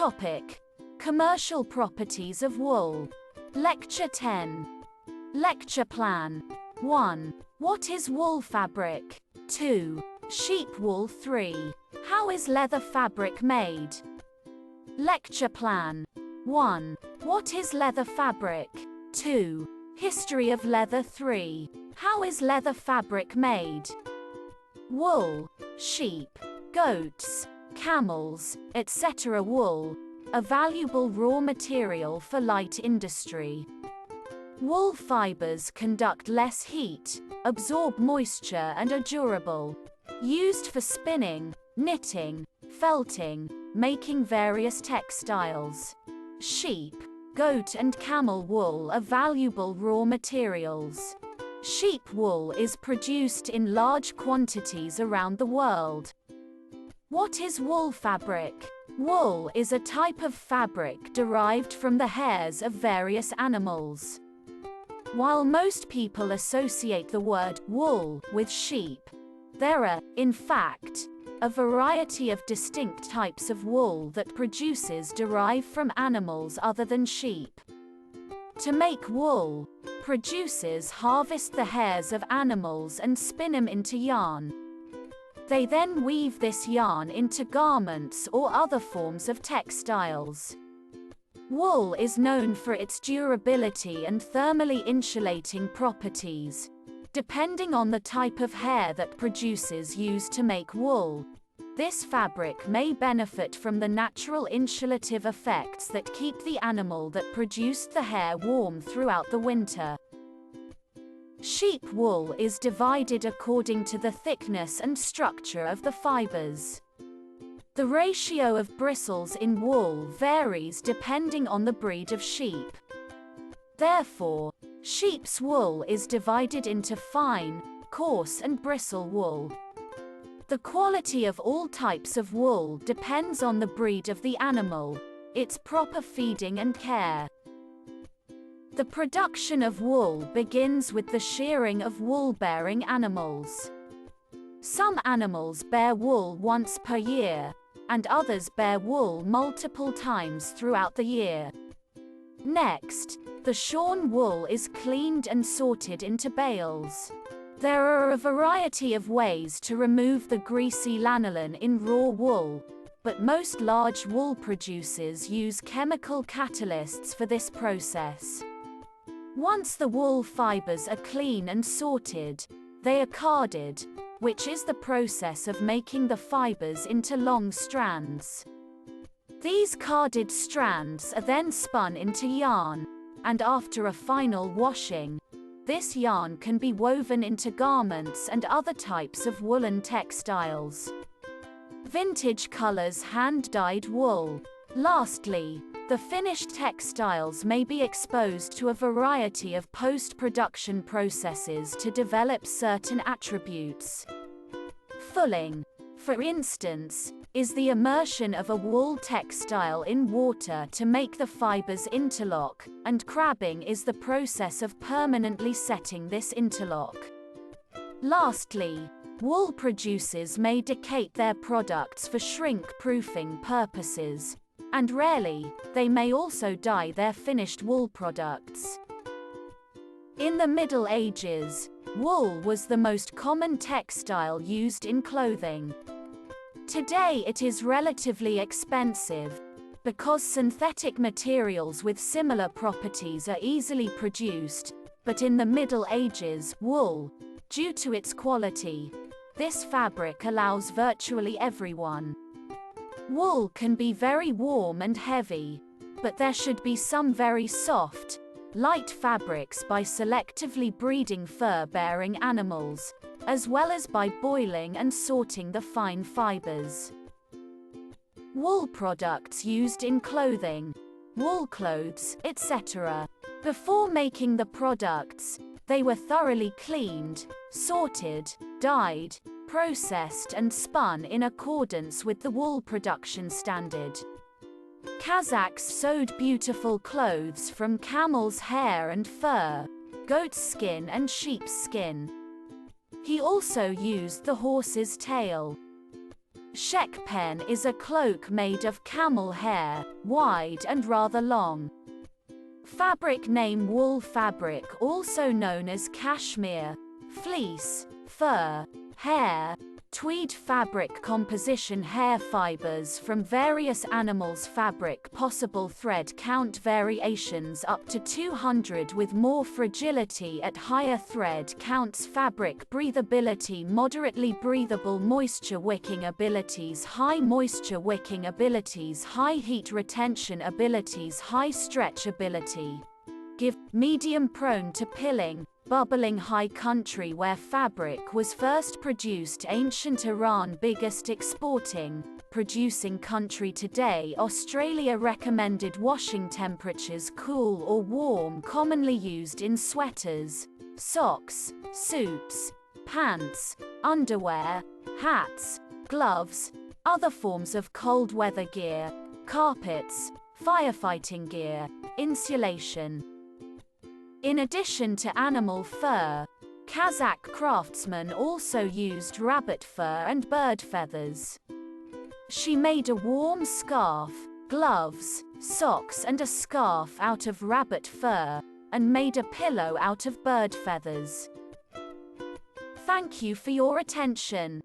Topic: Commercial properties of wool. Lecture 10. Lecture Plan. 1. What is wool fabric? 2. Sheep wool. 3. How is leather fabric made? Lecture Plan. 1. What is leather fabric? 2. History of leather. 3. How is leather fabric made? Wool, sheep, goats, camels, etc. Wool, a valuable raw material for light industry. Wool fibers conduct less heat, absorb moisture and are durable. Used for spinning, knitting, felting, making various textiles. Sheep, goat and camel wool are valuable raw materials. Sheep wool is produced in large quantities around the world. What is wool fabric? Wool is a type of fabric derived from the hairs of various animals. While most people associate the word wool with sheep, there are, in fact, a variety of distinct types of wool that producers derive from animals other than sheep. To make wool, producers harvest the hairs of animals and spin them into yarn. They then weave this yarn into garments or other forms of textiles. Wool is known for its durability and thermally insulating properties. Depending on the type of hair that producers use to make wool, this fabric may benefit from the natural insulative effects that keep the animal that produced the hair warm throughout the winter. Sheep wool is divided according to the thickness and structure of the fibers. The ratio of bristles in wool varies depending on the breed of sheep. Therefore, sheep's wool is divided into fine, coarse and bristle wool. The quality of all types of wool depends on the breed of the animal, its proper feeding and care. The production of wool begins with the shearing of wool-bearing animals. Some animals bear wool once per year, and others bear wool multiple times throughout the year. Next, the shorn wool is cleaned and sorted into bales. There are a variety of ways to remove the greasy lanolin in raw wool, but most large wool producers use chemical catalysts for this process. Once the wool fibers are clean and sorted, they are carded, which is the process of making the fibers into long strands. These carded strands are then spun into yarn, and after a final washing, this yarn can be woven into garments and other types of woolen textiles. Vintage colors hand-dyed wool. Lastly, the finished textiles may be exposed to a variety of post-production processes to develop certain attributes. Fulling, for instance, is the immersion of a wool textile in water to make the fibers interlock, and crabbing is the process of permanently setting this interlock. Lastly, wool producers may decate their products for shrink-proofing purposes, and rarely, they may also dye their finished wool products. In the Middle Ages, wool was the most common textile used in clothing. Today it is relatively expensive, because synthetic materials with similar properties are easily produced, but in the Middle Ages, wool, due to its quality, this fabric allows virtually everyone. Wool can be very warm and heavy, but there should be some very soft, light fabrics by selectively breeding fur-bearing animals, as well as by boiling and sorting the fine fibers. Wool products used in clothing, wool clothes, etc. Before making the products, they were thoroughly cleaned, sorted, dyed, processed and spun in accordance with the wool production standard. Kazakhs sewed beautiful clothes from camel's hair and fur, goat's skin and sheep's skin. He also used the horse's tail. Shekpen is a cloak made of camel hair, wide and rather long. Fabric name wool fabric, also known as cashmere, fleece, fur, hair, tweed fabric composition, hair fibers from various animals, fabric possible thread count variations up to 200 with more fragility at higher thread counts, fabric breathability moderately breathable, moisture wicking abilities high moisture wicking abilities, high heat retention abilities, high stretch ability. Give, medium prone to pilling, bubbling, high country where fabric was first produced, ancient Iran biggest exporting, producing country today, Australia recommended washing temperatures cool or warm, commonly used in sweaters, socks, suits, pants, underwear, hats, gloves, other forms of cold weather gear, carpets, firefighting gear, insulation. In addition to animal fur, Kazakh craftsmen also used rabbit fur and bird feathers. She made a warm scarf, gloves, socks and a scarf out of rabbit fur, and made a pillow out of bird feathers. Thank you for your attention.